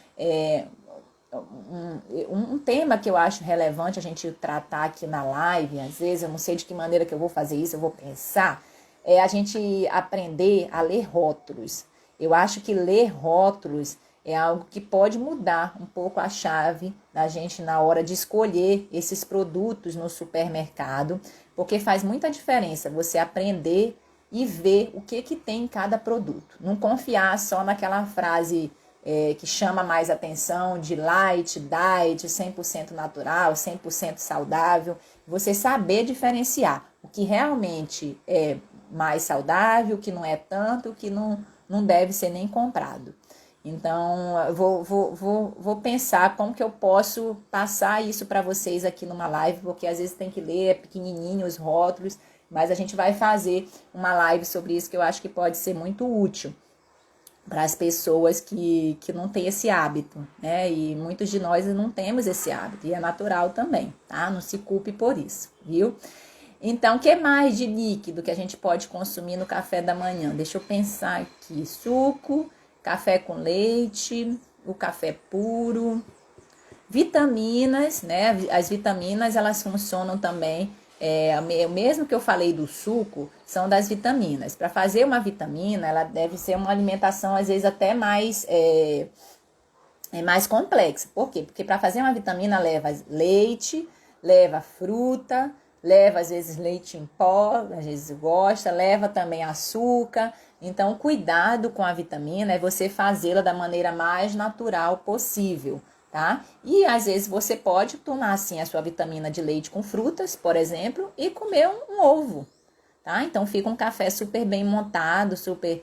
um tema que eu acho relevante a gente tratar aqui na live, às vezes eu não sei de que maneira que eu vou fazer isso, eu vou pensar, é a gente aprender a ler rótulos. Eu acho que ler rótulos é algo que pode mudar um pouco a chave da gente na hora de escolher esses produtos no supermercado, porque faz muita diferença você aprender e ver o que tem em cada produto. Não confiar só naquela frase que chama mais atenção de light, diet, 100% natural, 100% saudável. Você saber diferenciar o que realmente é mais saudável, o que não é tanto, o que não deve ser nem comprado. Então, eu vou pensar como que eu posso passar isso para vocês aqui numa live, porque às vezes tem que ler, é pequenininho os rótulos, mas a gente vai fazer uma live sobre isso que eu acho que pode ser muito útil para as pessoas que não têm esse hábito, né? E muitos de nós não temos esse hábito, e é natural também, tá? Não se culpe por isso, viu? Então, o que mais de líquido que a gente pode consumir no café da manhã? Deixa eu pensar aqui. Suco, café com leite, o café puro, vitaminas, né? As vitaminas, elas funcionam também, o mesmo que eu falei do suco, são das vitaminas. Para fazer uma vitamina, ela deve ser uma alimentação, às vezes, até mais complexa. Por quê? Porque para fazer uma vitamina leva leite, leva fruta, leva às vezes leite em pó, às vezes gosta, leva também açúcar. Então, cuidado com a vitamina é você fazê-la da maneira mais natural possível, tá? E às vezes você pode tomar assim a sua vitamina de leite com frutas, por exemplo, e comer um ovo, tá? Então fica um café super bem montado, super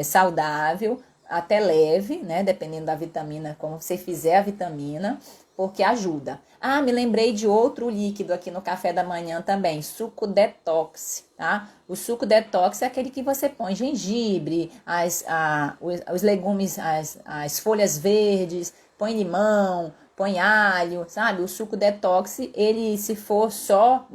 saudável, até leve, né? Dependendo da vitamina, como você fizer a vitamina, porque ajuda. Ah, me lembrei de outro líquido aqui no café da manhã também, suco detox, tá? O suco detox é aquele que você põe gengibre, os legumes, as folhas verdes, põe limão, põe alho, sabe? O suco detox, ele, se for só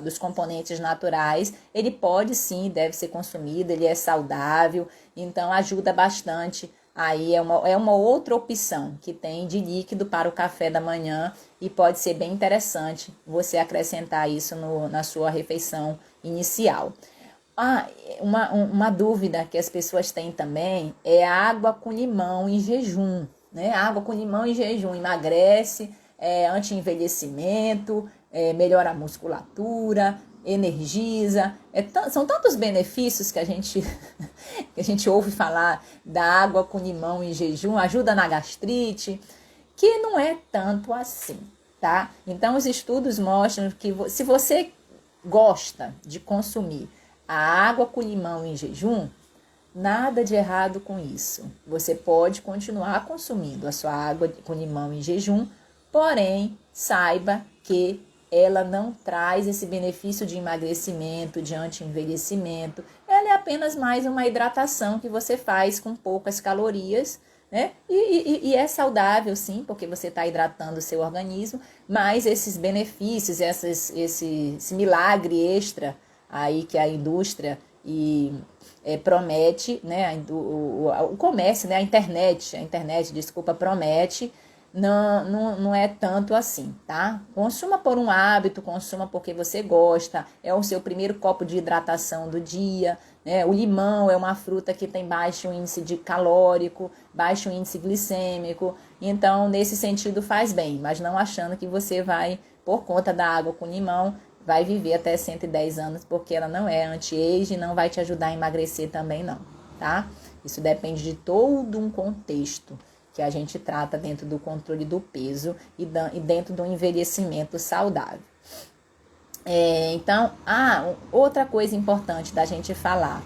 dos componentes naturais, ele pode sim, deve ser consumido, ele é saudável, então ajuda bastante. Aí é uma outra opção que tem de líquido para o café da manhã e pode ser bem interessante você acrescentar isso na sua refeição inicial. Uma dúvida que as pessoas têm também é a água com limão em jejum, né? A água com limão em jejum emagrece, anti-envelhecimento, melhora a musculatura, energiza. São tantos benefícios que a gente, que a gente ouve falar da água com limão em jejum, ajuda na gastrite, que não é tanto assim, tá? Então, os estudos mostram que se você gosta de consumir a água com limão em jejum, nada de errado com isso. Você pode continuar consumindo a sua água com limão em jejum, porém, saiba que ela não traz esse benefício de emagrecimento, de anti-envelhecimento. Ela é apenas mais uma hidratação que você faz com poucas calorias, né? E é saudável, sim, porque você está hidratando o seu organismo, mas esses benefícios, esse milagre extra aí que a indústria promete, né? O comércio, né? A internet, desculpa, promete. Não é tanto assim, tá? Consuma por um hábito, consuma porque você gosta, é o seu primeiro copo de hidratação do dia, né? O limão é uma fruta que tem baixo índice de calórico, baixo índice glicêmico, então nesse sentido faz bem, mas não achando que você vai, por conta da água com limão, vai viver até 110 anos, porque ela não é anti-age e não vai te ajudar a emagrecer também não, tá? Isso depende de todo um contexto que a gente trata dentro do controle do peso e dentro do envelhecimento saudável. Então, outra coisa importante da gente falar,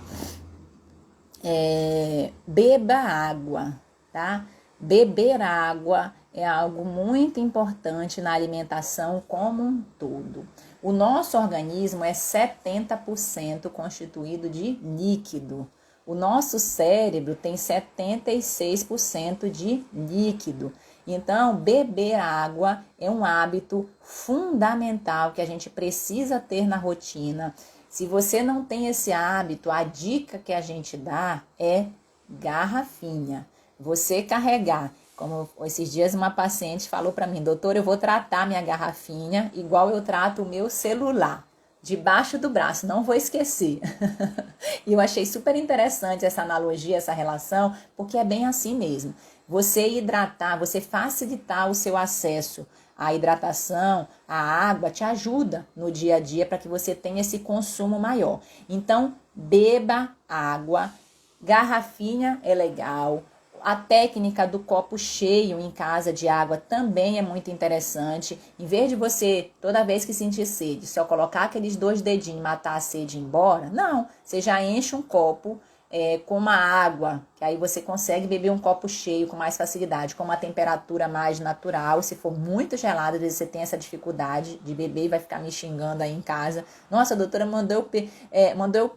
beba água, tá? Beber água é algo muito importante na alimentação como um todo. O nosso organismo é 70% constituído de líquido. O nosso cérebro tem 76% de líquido. Então, beber água é um hábito fundamental que a gente precisa ter na rotina. Se você não tem esse hábito, a dica que a gente dá é garrafinha. Você carregar, como esses dias uma paciente falou para mim, doutor, eu vou tratar minha garrafinha igual eu trato o meu celular. Debaixo do braço, não vou esquecer. E eu achei super interessante essa analogia, essa relação, porque é bem assim mesmo. Você hidratar, você facilitar o seu acesso à hidratação, à água, te ajuda no dia a dia para que você tenha esse consumo maior. Então, beba água, garrafinha é legal. A técnica do copo cheio em casa de água também é muito interessante. Em vez de você, toda vez que sentir sede, só colocar aqueles 2 dedinhos e matar a sede e ir embora, não. Você já enche um copo com uma água, que aí você consegue beber um copo cheio com mais facilidade, com uma temperatura mais natural. Se for muito gelado, às vezes você tem essa dificuldade de beber e vai ficar me xingando aí em casa. Nossa, a doutora mandou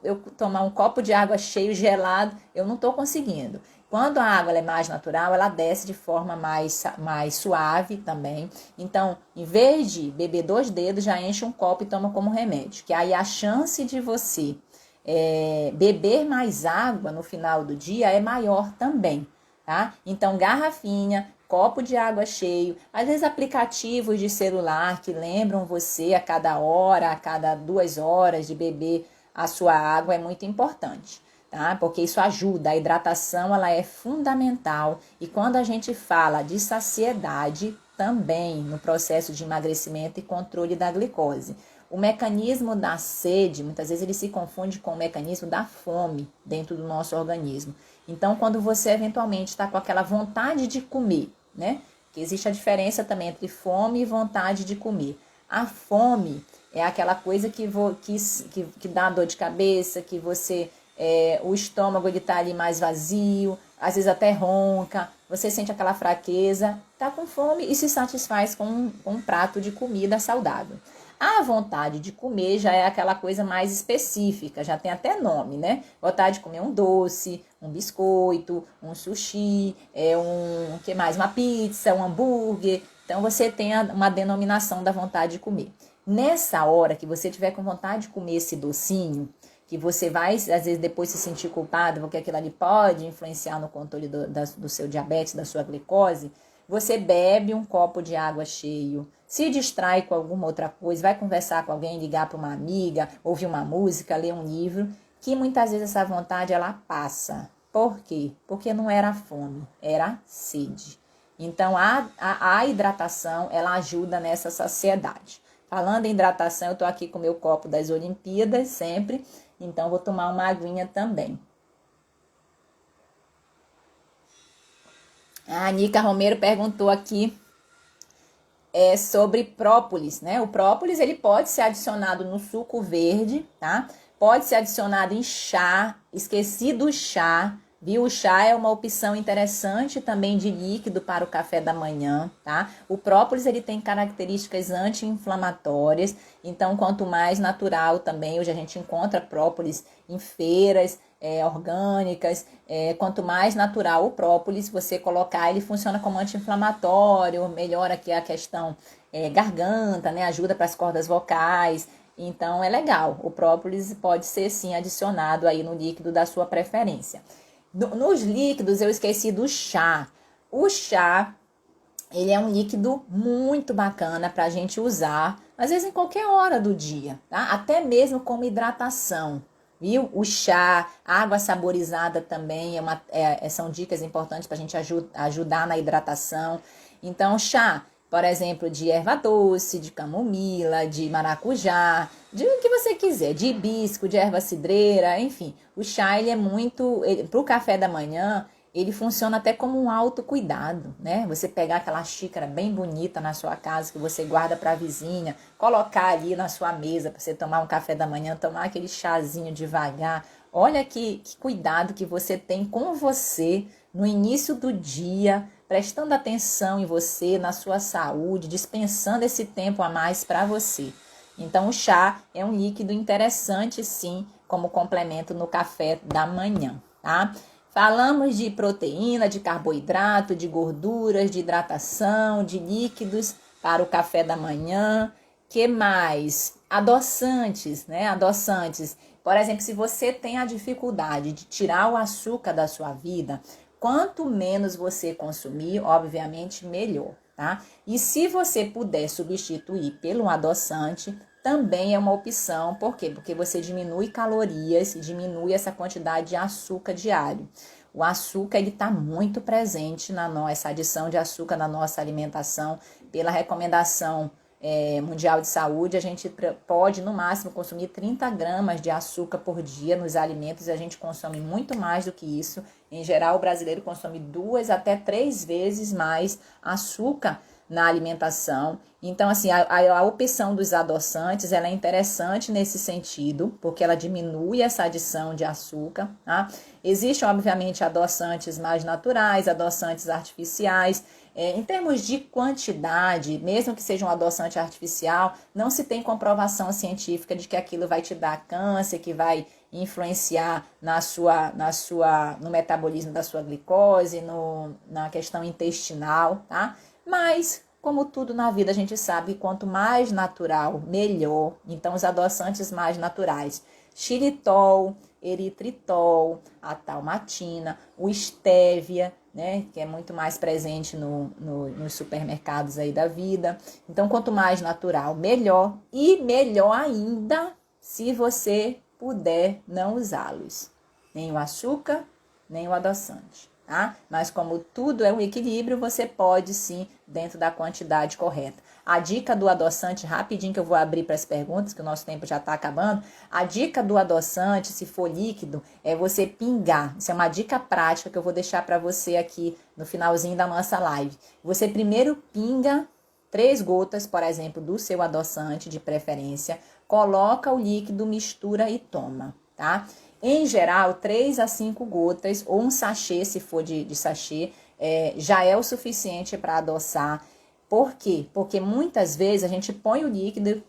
eu tomar um copo de água cheio gelado, eu não estou conseguindo. Quando a água é mais natural, ela desce de forma mais suave também. Então, em vez de beber 2 dedos, já enche um copo e toma como remédio. Que aí a chance de você beber mais água no final do dia é maior também, tá? Então, garrafinha, copo de água cheio, às vezes aplicativos de celular que lembram você a cada hora, a cada 2 horas de beber a sua água é muito importante. Tá? Porque isso ajuda, a hidratação ela é fundamental e quando a gente fala de saciedade também no processo de emagrecimento e controle da glicose. O mecanismo da sede, muitas vezes ele se confunde com o mecanismo da fome dentro do nosso organismo. Então, quando você eventualmente está com aquela vontade de comer, né? Que existe a diferença também entre fome e vontade de comer. A fome é aquela coisa que dá dor de cabeça, que você... o estômago está ali mais vazio, às vezes até ronca, você sente aquela fraqueza, está com fome e se satisfaz com um prato de comida saudável. A vontade de comer já é aquela coisa mais específica, já tem até nome, né? Vontade de comer um doce, um biscoito, um sushi, que mais? Uma pizza, um hambúrguer. Então você tem uma denominação da vontade de comer. Nessa hora que você tiver com vontade de comer esse docinho, que você vai, às vezes, depois se sentir culpado, porque aquilo ali pode influenciar no controle do seu diabetes, da sua glicose, você bebe um copo de água cheio, se distrai com alguma outra coisa, vai conversar com alguém, ligar para uma amiga, ouvir uma música, ler um livro, que muitas vezes essa vontade ela passa. Por quê? Porque não era fome, era sede. Então a hidratação ela ajuda nessa saciedade. Falando em hidratação, eu estou aqui com o meu copo das Olimpíadas sempre, então vou tomar uma aguinha também. A Anica Romero perguntou aqui sobre própolis, né? O própolis ele pode ser adicionado no suco verde, tá? Pode ser adicionado em chá, esqueci do chá, viu? O chá é uma opção interessante também de líquido para o café da manhã, tá? O própolis ele tem características anti-inflamatórias, então quanto mais natural também, hoje a gente encontra própolis em feiras, orgânicas, quanto mais natural o própolis você colocar, ele funciona como anti-inflamatório, melhora aqui a questão garganta, né? Ajuda para as cordas vocais, então é legal. O própolis pode ser sim adicionado aí no líquido da sua preferência. Nos líquidos eu esqueci do chá. O chá, ele é um líquido muito bacana para a gente usar, às vezes em qualquer hora do dia, tá? Até mesmo como hidratação. Viu? O chá, água saborizada também são dicas importantes para a gente ajudar na hidratação. Então, chá, por exemplo, de erva doce, de camomila, de maracujá, de o que você quiser, de hibisco, de erva cidreira, enfim. O chá, ele é muito, para o café da manhã, ele funciona até como um autocuidado, né? Você pegar aquela xícara bem bonita na sua casa, que você guarda para a vizinha, colocar ali na sua mesa para você tomar um café da manhã, tomar aquele chazinho devagar. Olha que cuidado que você tem com você no início do dia, prestando atenção em você, na sua saúde, dispensando esse tempo a mais para você. Então, o chá é um líquido interessante, sim, como complemento no café da manhã, tá? Falamos de proteína, de carboidrato, de gorduras, de hidratação, de líquidos para o café da manhã. Que mais? Adoçantes, né? Adoçantes. Por exemplo, se você tem a dificuldade de tirar o açúcar da sua vida, quanto menos você consumir, obviamente, melhor, tá? E se você puder substituir pelo adoçante, também é uma opção. Por quê? Porque você diminui calorias e diminui essa quantidade de açúcar diário. O açúcar ele está muito presente essa adição de açúcar na nossa alimentação. Pela recomendação mundial de saúde, a gente pode no máximo consumir 30 gramas de açúcar por dia nos alimentos e a gente consome muito mais do que isso. Em geral, o brasileiro consome 2 até 3 vezes mais açúcar na alimentação. Então, assim, a opção dos adoçantes, ela é interessante nesse sentido, porque ela diminui essa adição de açúcar, tá? Existem, obviamente, adoçantes mais naturais, adoçantes artificiais. Em termos de quantidade, mesmo que seja um adoçante artificial, não se tem comprovação científica de que aquilo vai te dar câncer, que vai influenciar no metabolismo da sua glicose, na questão intestinal, tá? Mas, como tudo na vida, a gente sabe que quanto mais natural, melhor. Então, os adoçantes mais naturais. Xilitol, eritritol, a talmatina, o estévia, né, que é muito mais presente nos supermercados aí da vida. Então, quanto mais natural, melhor. E melhor ainda se você puder não usá-los. Nem o açúcar, nem o adoçante. Tá? Mas como tudo é um equilíbrio, você pode sim, dentro da quantidade correta. A dica do adoçante, rapidinho que eu vou abrir para as perguntas, que o nosso tempo já está acabando. A dica do adoçante, se for líquido, é você pingar. Isso é uma dica prática que eu vou deixar para você aqui no finalzinho da nossa live. Você primeiro pinga 3 gotas, por exemplo, do seu adoçante de preferência. Coloca o líquido, mistura e toma, tá? Em geral, 3 a 5 gotas ou um sachê, se for de sachê, já é o suficiente para adoçar. Por quê? Porque muitas vezes a gente põe o líquido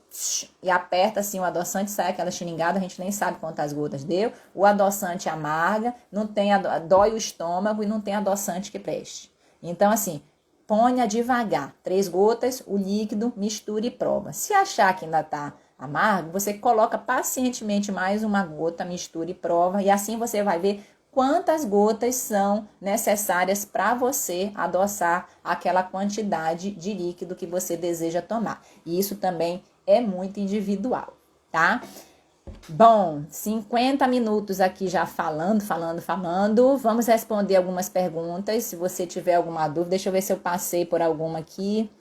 e aperta assim o adoçante, sai aquela xingada, a gente nem sabe quantas gotas deu. O adoçante amarga, não tem dói o estômago e não tem adoçante que preste. Então, assim, ponha devagar, 3 gotas, o líquido, misture e prova. Se achar que ainda tá amargo, você coloca pacientemente mais uma gota, misture e prova, e assim você vai ver quantas gotas são necessárias para você adoçar aquela quantidade de líquido que você deseja tomar. E isso também é muito individual, tá? Bom, 50 minutos aqui já falando. Vamos responder algumas perguntas. Se você tiver alguma dúvida, deixa eu ver se eu passei por alguma aqui.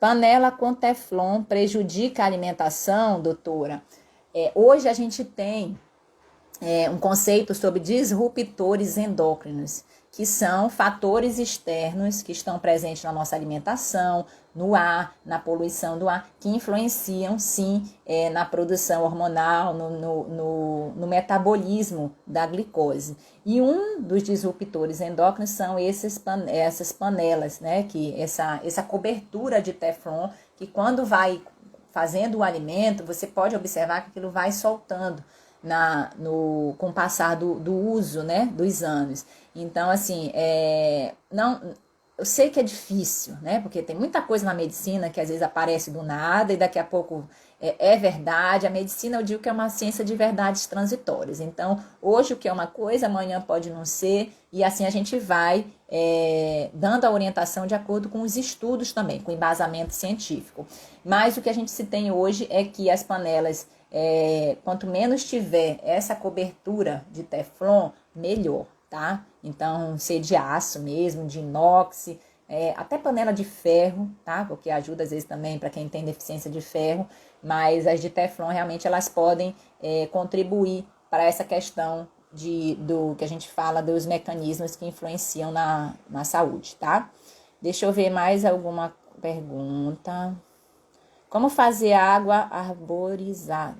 Panela com teflon prejudica a alimentação, doutora? Hoje a gente tem um conceito sobre disruptores endócrinos, que são fatores externos que estão presentes na nossa alimentação, no ar, na poluição do ar, que influenciam, sim, na produção hormonal, no metabolismo da glicose. E um dos disruptores endócrinos são essas panelas, né? Que essa cobertura de teflon, que quando vai fazendo o alimento, você pode observar que aquilo vai soltando com o passar do uso, né, dos anos. Então, assim, eu sei que é difícil, né, porque tem muita coisa na medicina que às vezes aparece do nada e daqui a pouco é verdade. A medicina, eu digo que é uma ciência de verdades transitórias. Então, hoje o que é uma coisa, amanhã pode não ser, e assim a gente vai dando a orientação de acordo com os estudos também, com embasamento científico. Mas o que a gente se tem hoje é que as panelas, quanto menos tiver essa cobertura de teflon, melhor, tá? Então, ser de aço mesmo, de inox, até panela de ferro, tá? Porque ajuda às vezes também para quem tem deficiência de ferro, mas as de teflon realmente elas podem contribuir para essa questão do que a gente fala dos mecanismos que influenciam na saúde, tá? Deixa eu ver mais alguma pergunta. Como fazer água arborizada?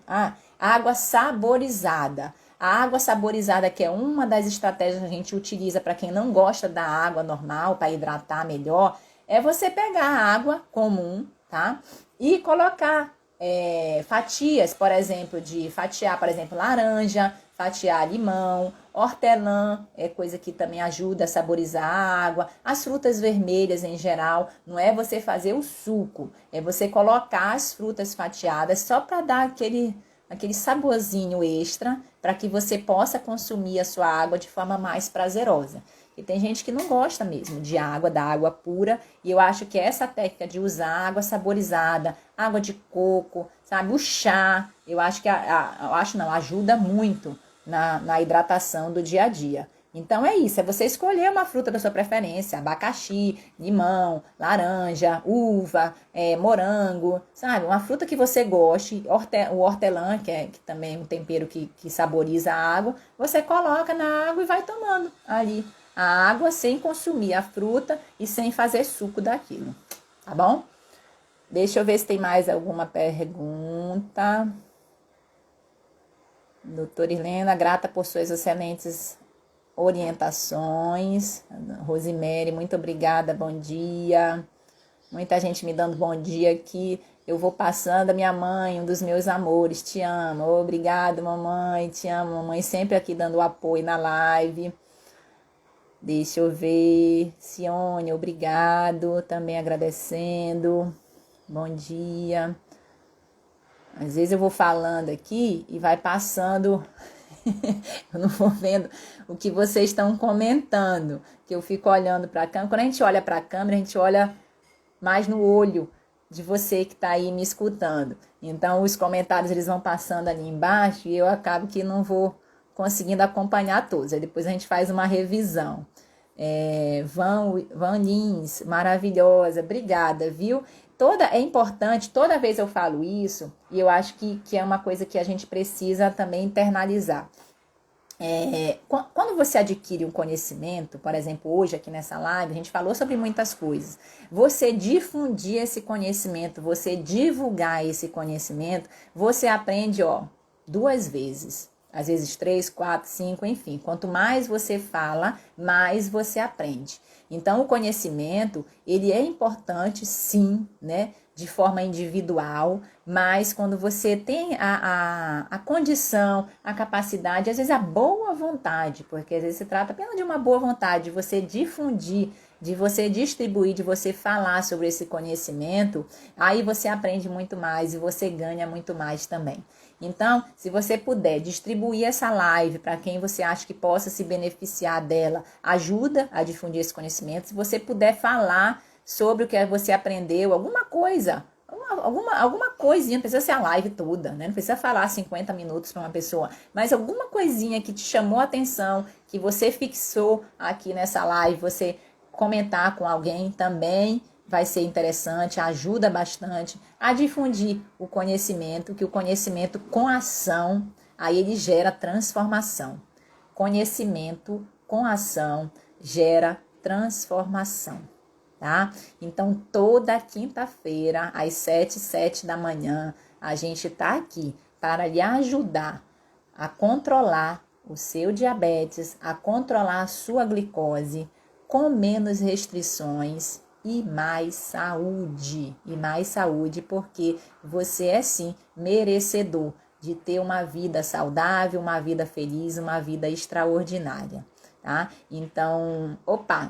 Água saborizada. A água saborizada, que é uma das estratégias que a gente utiliza para quem não gosta da água normal, para hidratar melhor, é você pegar a água comum, tá? E colocar fatias, por exemplo, fatiar, por exemplo, laranja, fatiar limão, hortelã, é coisa que também ajuda a saborizar a água. As frutas vermelhas em geral, não é você fazer o suco, é você colocar as frutas fatiadas só para dar aquele saborzinho extra, para que você possa consumir a sua água de forma mais prazerosa. E tem gente que não gosta mesmo da água pura, e eu acho que essa técnica de usar água saborizada, água de coco, sabe, o chá, eu acho que ajuda muito na hidratação do dia a dia. Então é isso, é você escolher uma fruta da sua preferência, abacaxi, limão, laranja, uva, morango, sabe? Uma fruta que você goste, o hortelã, que também é um tempero que saboriza a água, você coloca na água e vai tomando ali a água sem consumir a fruta e sem fazer suco daquilo, tá bom? Deixa eu ver se tem mais alguma pergunta. Doutora Helena, grata por suas excelentes orientações. Rosemary, muito obrigada, bom dia. Muita gente me dando bom dia aqui. Eu vou passando, a minha mãe, um dos meus amores, te amo. Obrigada, mamãe, te amo. Mamãe sempre aqui dando apoio na live. Deixa eu ver. Cione, obrigado. Também agradecendo. Bom dia. Às vezes eu vou falando aqui e vai passando, eu não vou vendo o que vocês estão comentando, que eu fico olhando para a câmera. Quando a gente olha para a câmera, a gente olha mais no olho de você que está aí me escutando. Então, os comentários eles vão passando ali embaixo e eu acabo que não vou conseguindo acompanhar todos. Aí depois a gente faz uma revisão. Van Lins, maravilhosa, obrigada, viu? É importante, toda vez eu falo isso, e eu acho que é uma coisa que a gente precisa também internalizar. Quando você adquire um conhecimento, por exemplo, hoje aqui nessa live, a gente falou sobre muitas coisas. Você difundir esse conhecimento, você divulgar esse conhecimento, você aprende, 2 vezes. às vezes 3, 4, 5, enfim. Quanto mais você fala, mais você aprende. Então, o conhecimento, ele é importante, sim, né? De forma individual, mas quando você tem a condição, a capacidade, às vezes a boa vontade, porque às vezes se trata apenas de uma boa vontade, de você difundir, de você distribuir, de você falar sobre esse conhecimento, aí você aprende muito mais e você ganha muito mais também. Então, se você puder distribuir essa live para quem você acha que possa se beneficiar dela, ajuda a difundir esse conhecimento. Se você puder falar sobre o que você aprendeu, alguma coisa, alguma coisinha, não precisa ser a live toda, né? Não precisa falar 50 minutos para uma pessoa, mas alguma coisinha que te chamou a atenção, que você fixou aqui nessa live, você comentar com alguém também vai ser interessante, ajuda bastante a difundir o conhecimento, que o conhecimento com ação, aí ele gera transformação. Conhecimento com ação gera transformação, tá? Então, toda quinta-feira, às 7 da manhã, a gente tá aqui para lhe ajudar a controlar o seu diabetes, a controlar a sua glicose, com menos restrições e mais saúde, porque você é sim merecedor de ter uma vida saudável, uma vida feliz, uma vida extraordinária, tá? Então,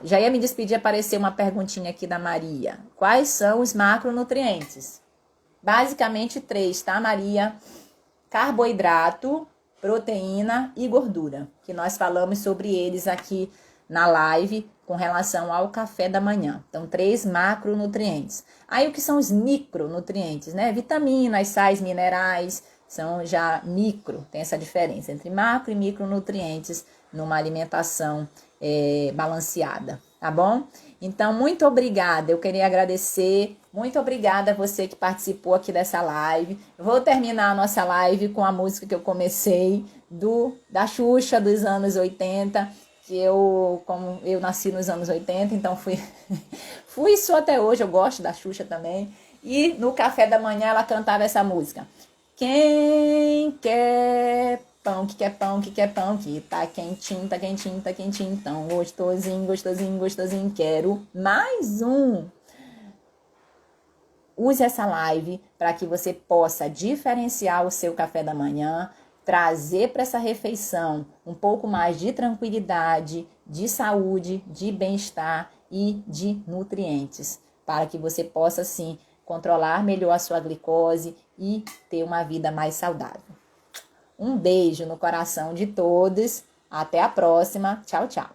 já ia me despedir, apareceu uma perguntinha aqui da Maria. Quais são os macronutrientes? Basicamente 3, tá, Maria? Carboidrato, proteína e gordura, que nós falamos sobre eles aqui na live com relação ao café da manhã. Então, 3 macronutrientes. Aí, o que são os micronutrientes, né? Vitaminas, sais, minerais, são já micro. Tem essa diferença entre macro e micronutrientes numa alimentação balanceada, tá bom? Então, muito obrigada. Eu queria agradecer. Muito obrigada a você que participou aqui dessa live. Vou terminar a nossa live com a música que eu comecei da Xuxa dos anos 80, que como eu nasci nos anos 80, então fui isso até hoje, eu gosto da Xuxa também. E no café da manhã ela cantava essa música. Quem quer pão, que quer pão, que quer pão, que tá quentinho, tá quentinho, tá quentinho, tão gostosinho, gostosinho, gostosinho, quero mais um. Use essa live para que você possa diferenciar o seu café da manhã, trazer para essa refeição um pouco mais de tranquilidade, de saúde, de bem-estar e de nutrientes, para que você possa, sim, controlar melhor a sua glicose e ter uma vida mais saudável. Um beijo no coração de todos. Até a próxima. Tchau, tchau.